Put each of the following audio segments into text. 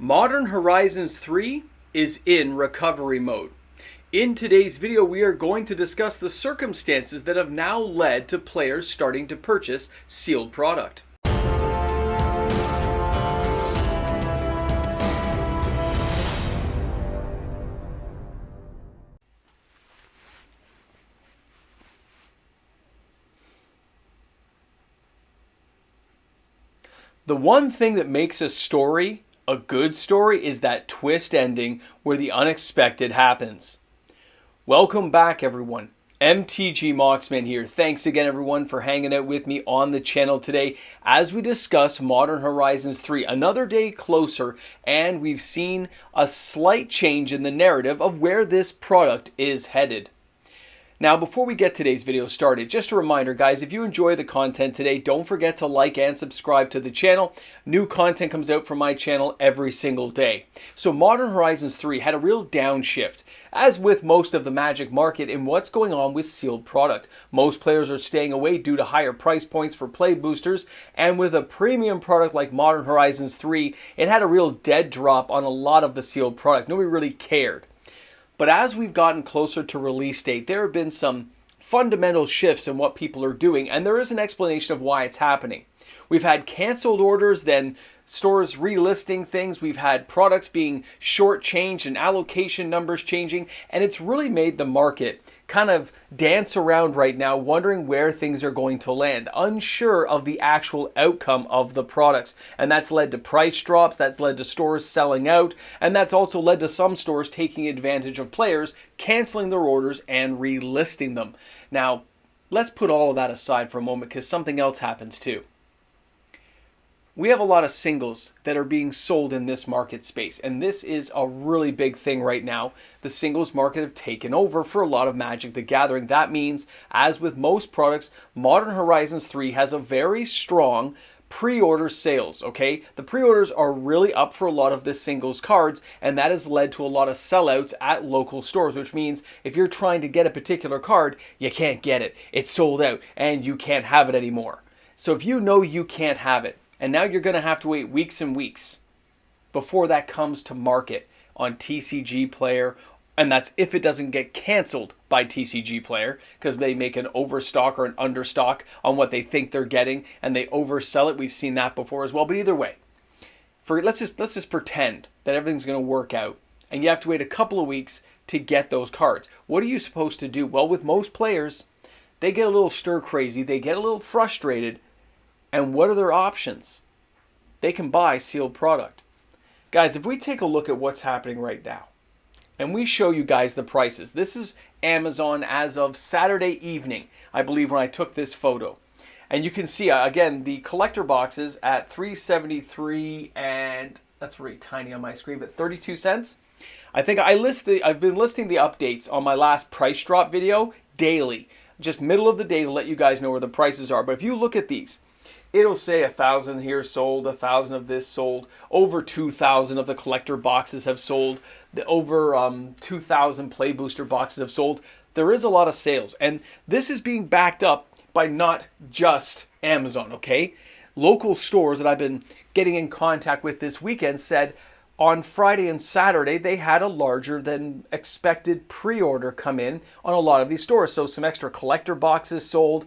Modern Horizons 3 is in recovery mode. In today's video, we are going to discuss the circumstances that have now led to players starting to purchase sealed product. The one thing that makes a story a good story is that twist ending where the unexpected happens. Welcome back, everyone. MTG Moxman here. Thanks again, everyone, for hanging out with me on the channel today as we discuss Modern Horizons 3. Another day closer, and we've seen a slight change in the narrative of where this product is headed. Now, before we get today's video started, just a reminder, guys, if you enjoy the content today, don't forget to like and subscribe to the channel. New content comes out from my channel every single day. So Modern Horizons 3 had a real downshift, as with most of the Magic market, in what's going on with sealed product. Most players are staying away due to higher price points for play boosters, and with a premium product like Modern Horizons 3, it had a real dead drop on a lot of the sealed product. Nobody really cared. But as we've gotten closer to release date, there have been some fundamental shifts in what people are doing, and there is an explanation of why it's happening. We've had canceled orders, then stores relisting things. We've had products being shortchanged and allocation numbers changing, and it's really made the market kind of dance around right now, wondering where things are going to land, unsure of the actual outcome of the products. And that's led to price drops, that's led to stores selling out, and that's also led to some stores taking advantage of players canceling their orders and relisting them. Now, let's put all of that aside for a moment, because something else happens too. We have a lot of singles that are being sold in this market space, and this is a really big thing right now. The singles market have taken over for a lot of Magic the Gathering. That means, as with most products, Modern Horizons 3 has a very strong pre-order sales, okay? The pre-orders are really up for a lot of the singles cards, and that has led to a lot of sellouts at local stores, which means if you're trying to get a particular card, you can't get it. It's sold out, and you can't have it anymore. So if you know you can't have it, and now you're going to have to wait weeks and weeks before that comes to market on TCG Player. And that's if it doesn't get canceled by TCG Player, because they make an overstock or an understock on what they think they're getting, and they oversell it. We've seen that before as well. But either way, let's just pretend that everything's going to work out, and you have to wait a couple of weeks to get those cards. What are you supposed to do? Well, with most players, they get a little stir crazy. They get a little frustrated. And what are their options? They can buy sealed product. Guys, if we take a look at what's happening right now, and we show you guys the prices. This is Amazon as of Saturday evening, I believe, when I took this photo. And you can see, again, the collector boxes at $3.73, and that's really tiny on my screen, but 32 cents. I think I've been listing the updates on my last price drop video daily, just middle of the day, to let you guys know where the prices are. But if you look at these, it'll say 1,000 here sold, 1,000 of this sold, over 2,000 of the collector boxes have sold, over 2,000 play booster boxes have sold. There is a lot of sales, and this is being backed up by not just Amazon, okay? Local stores that I've been getting in contact with this weekend said on Friday and Saturday they had a larger than expected pre-order come in on a lot of these stores. So some extra collector boxes sold.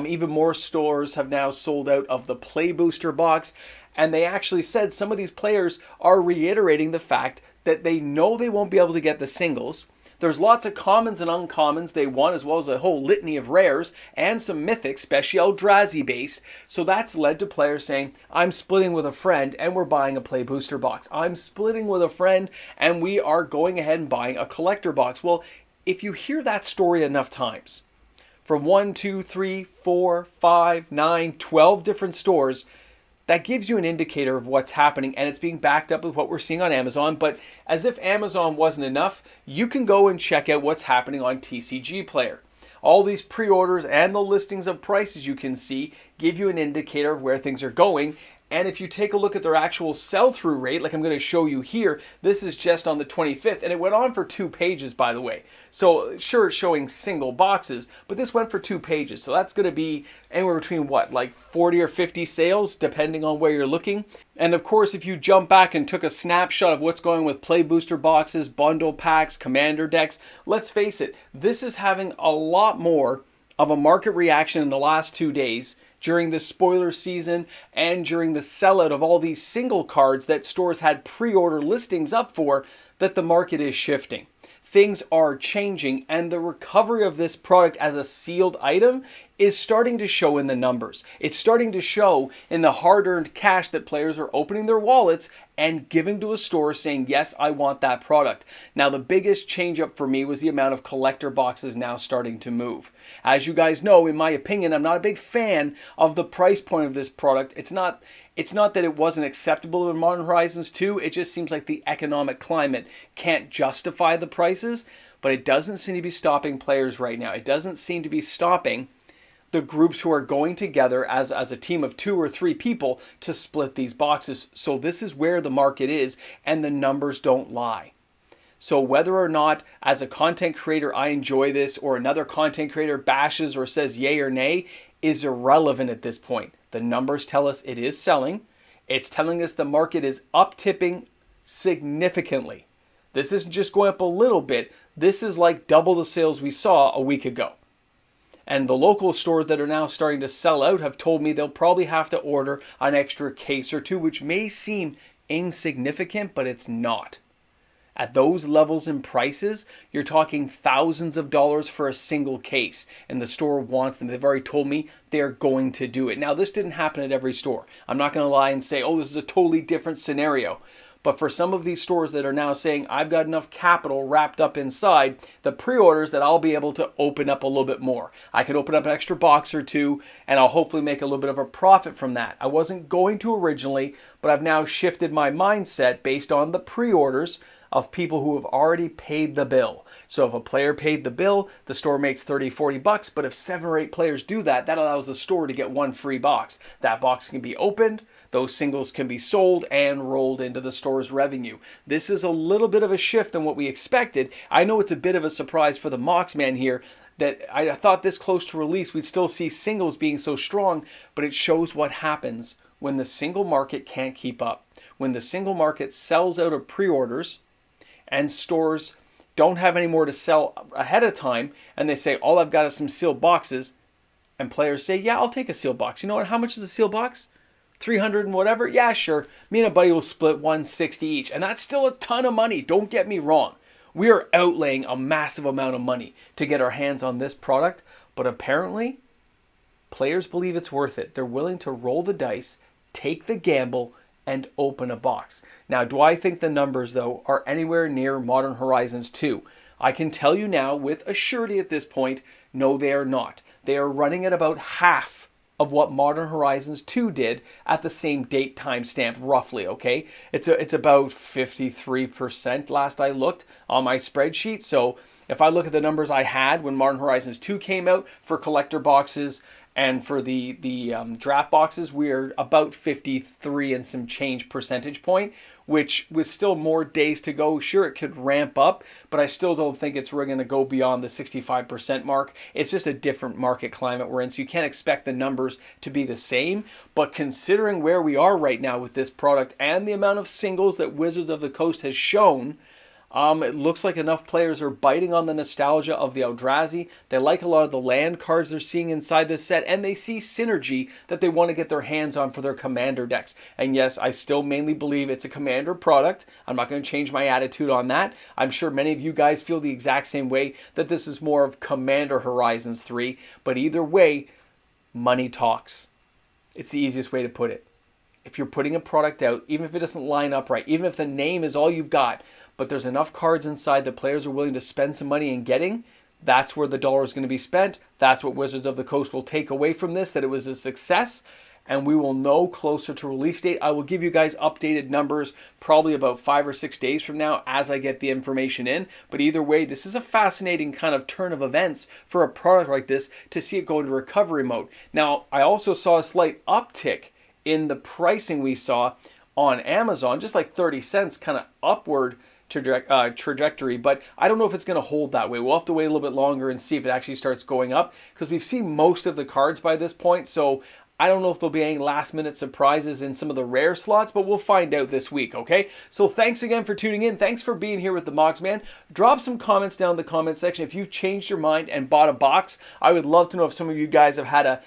Even more stores have now sold out of the play booster box. And they actually said some of these players are reiterating the fact that they know they won't be able to get the singles. There's lots of commons and uncommons they want, as well as a whole litany of rares and some mythics, especially Eldrazi based. So that's led to players saying, I'm splitting with a friend and we're buying a play booster box. I'm splitting with a friend and we are going ahead and buying a collector box. Well, if you hear that story enough times, from 1, 2, 3, 4, 5, 9, 12 different stores, that gives you an indicator of what's happening, and it's being backed up with what we're seeing on Amazon. But as if Amazon wasn't enough, you can go and check out what's happening on TCG Player. All these pre-orders and the listings of prices you can see give you an indicator of where things are going, And if you take a look at their actual sell-through rate, like I'm going to show you here, this is just on the 25th, and it went on for 2 pages, by the way. So sure, it's showing single boxes, but this went for 2 pages. So that's going to be anywhere between what, like 40 or 50 sales, depending on where you're looking. And of course, if you jump back and took a snapshot of what's going with play booster boxes, bundle packs, commander decks, let's face it, this is having a lot more of a market reaction in the last 2 days during the spoiler season and during the sellout of all these single cards that stores had pre-order listings up for, that the market is shifting. Things are changing, and the recovery of this product as a sealed item is starting to show in the numbers. It's starting to show in the hard-earned cash that players are opening their wallets and giving to a store saying, yes, I want that product. Now, the biggest change up for me was the amount of collector boxes now starting to move. As you guys know, in my opinion, I'm not a big fan of the price point of this product. It's not that it wasn't acceptable in Modern Horizons 2, it just seems like the economic climate can't justify the prices, but it doesn't seem to be stopping players right now. It doesn't seem to be stopping the groups who are going together as a team of 2 or 3 people to split these boxes. So this is where the market is, and the numbers don't lie. So whether or not as a content creator I enjoy this, or another content creator bashes or says yay or nay, is irrelevant at this point. The numbers tell us it is selling. It's telling us the market is up-tipping significantly. This isn't just going up a little bit. This is like double the sales we saw a week ago. And the local stores that are now starting to sell out have told me they'll probably have to order an extra case or 2, which may seem insignificant, but it's not. At those levels in prices, you're talking thousands of dollars for a single case, and the store wants them. They've already told me they're going to do it. Now, this didn't happen at every store. I'm not going to lie and say, oh, this is a totally different scenario. But for some of these stores that are now saying, I've got enough capital wrapped up inside the pre-orders that I'll be able to open up a little bit more. I could open up an extra box or 2, and I'll hopefully make a little bit of a profit from that. I wasn't going to originally, but I've now shifted my mindset based on the pre-orders of people who have already paid the bill. So if a player paid the bill, the store makes 30, 40 bucks, but if 7 or 8 players do that, that allows the store to get 1 free box. That box can be opened, those singles can be sold and rolled into the store's revenue. This is a little bit of a shift than what we expected. I know it's a bit of a surprise for the Moxman here that I thought this close to release we'd still see singles being so strong, but it shows what happens when the single market can't keep up. When the single market sells out of pre-orders and stores don't have any more to sell ahead of time, and they say, all I've got is some sealed boxes, and players say, yeah, I'll take a sealed box. You know what? How much is a sealed box? 300 and whatever? Yeah, sure. Me and a buddy will split 160 each, and that's still a ton of money. Don't get me wrong. We are outlaying a massive amount of money to get our hands on this product, but apparently players believe it's worth it. They're willing to roll the dice, take the gamble, and open a box. Now, do I think the numbers, though, are anywhere near Modern Horizons 2? I can tell you now with a surety at this point, no, they are not. They are running at about half of what Modern Horizons 2 did at the same date timestamp, roughly, okay? It's about 53% last I looked on my spreadsheet. So if I look at the numbers I had when Modern Horizons 2 came out for collector boxes and for the draft boxes, we're about 53 and some change percentage point, which with still more days to go, sure, it could ramp up, but I still don't think it's really going to go beyond the 65% mark. It's just a different market climate we're in, so you can't expect the numbers to be the same. But considering where we are right now with this product and the amount of singles that Wizards of the Coast has shown, it looks like enough players are biting on the nostalgia of the Eldrazi. They like a lot of the land cards they're seeing inside this set, and they see synergy that they want to get their hands on for their commander decks. And yes, I still mainly believe it's a commander product. I'm not going to change my attitude on that. I'm sure many of you guys feel the exact same way, that this is more of Commander Horizons 3. But either way, money talks. It's the easiest way to put it. If you're putting a product out, even if it doesn't line up right, even if the name is all you've got, but there's enough cards inside that players are willing to spend some money in getting, that's where the dollar is going to be spent. That's what Wizards of the Coast will take away from this, that it was a success, and we will know closer to release date. I will give you guys updated numbers probably about 5 or 6 days from now as I get the information in. But either way, this is a fascinating kind of turn of events for a product like this to see it go into recovery mode. Now, I also saw a slight uptick in the pricing we saw on Amazon, just like 30 cents, kind of upward trajectory, but I don't know if it's going to hold that way. We'll have to wait a little bit longer and see if it actually starts going up, because we've seen most of the cards by this point, so I don't know if there'll be any last minute surprises in some of the rare slots, but we'll find out this week, okay? So thanks again for tuning in. Thanks for being here with the Moxman. Drop some comments down in the comment section if you've changed your mind and bought a box. I would love to know if some of you guys have had a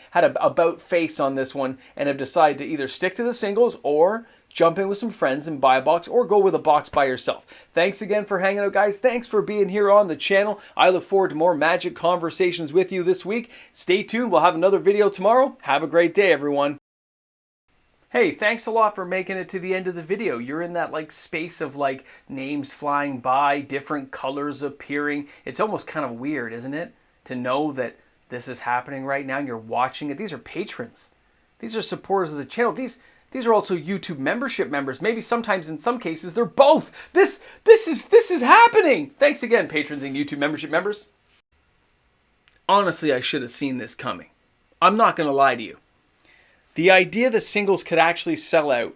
about face on this one and have decided to either stick to the singles or jump in with some friends and buy a box, or go with a box by yourself. Thanks again for hanging out, guys. Thanks for being here on the channel. I look forward to more Magic conversations with you this week. Stay tuned. We'll have another video tomorrow. Have a great day, everyone. Hey, thanks a lot for making it to the end of the video. You're in that like space of like names flying by, different colors appearing. It's almost kind of weird, isn't it? To know that this is happening right now and you're watching it. These are patrons. These are supporters of the channel. These are also YouTube membership members. Maybe sometimes in some cases they're both. This is happening. Thanks again, patrons and YouTube membership members. Honestly, I should have seen this coming. I'm not going to lie to you. The idea that singles could actually sell out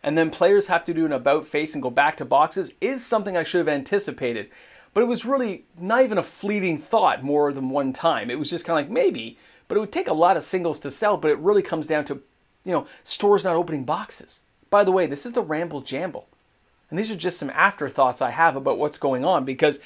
and then players have to do an about face and go back to boxes is something I should have anticipated. But it was really not even a fleeting thought more than one time. It was just kind of like maybe, but it would take a lot of singles to sell, but it really comes down to, you know, stores not opening boxes. By the way, this is the Ramble Jamble. And these are just some afterthoughts I have about what's going on, because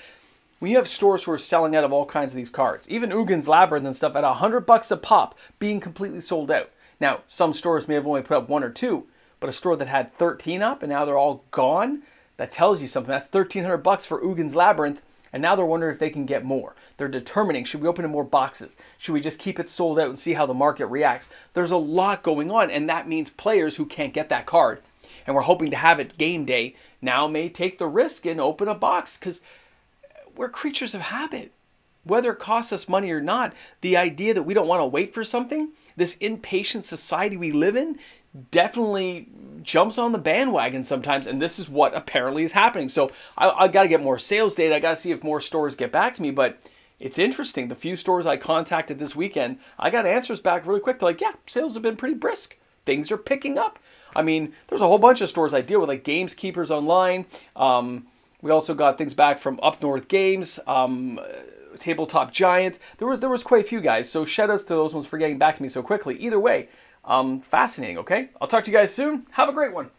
when you have stores who are selling out of all kinds of these cards, even Ugin's Labyrinth and stuff at $100 a pop being completely sold out. Now, some stores may have only put up 1 or 2, but a store that had 13 up and now they're all gone, that tells you something. That's $1,300 for Ugin's Labyrinth, and now they're wondering if they can get more. They're determining, should we open in more boxes? Should we just keep it sold out and see how the market reacts? There's a lot going on, and that means players who can't get that card, and we're hoping to have it game day, now may take the risk and open a box, because we're creatures of habit. Whether it costs us money or not, the idea that we don't want to wait for something, this impatient society we live in, definitely jumps on the bandwagon sometimes, and this is what apparently is happening. So I got to get more sales data. I got to see if more stores get back to me, but it's interesting. The few stores I contacted this weekend, I got answers back really quick. They're like, yeah, sales have been pretty brisk. Things are picking up. I mean, there's a whole bunch of stores I deal with, like Gameskeepers Online. We also got things back from Up North Games, Tabletop Giant. There was quite a few guys, so shout outs to those ones for getting back to me so quickly. Either way, fascinating, okay? I'll talk to you guys soon. Have a great one.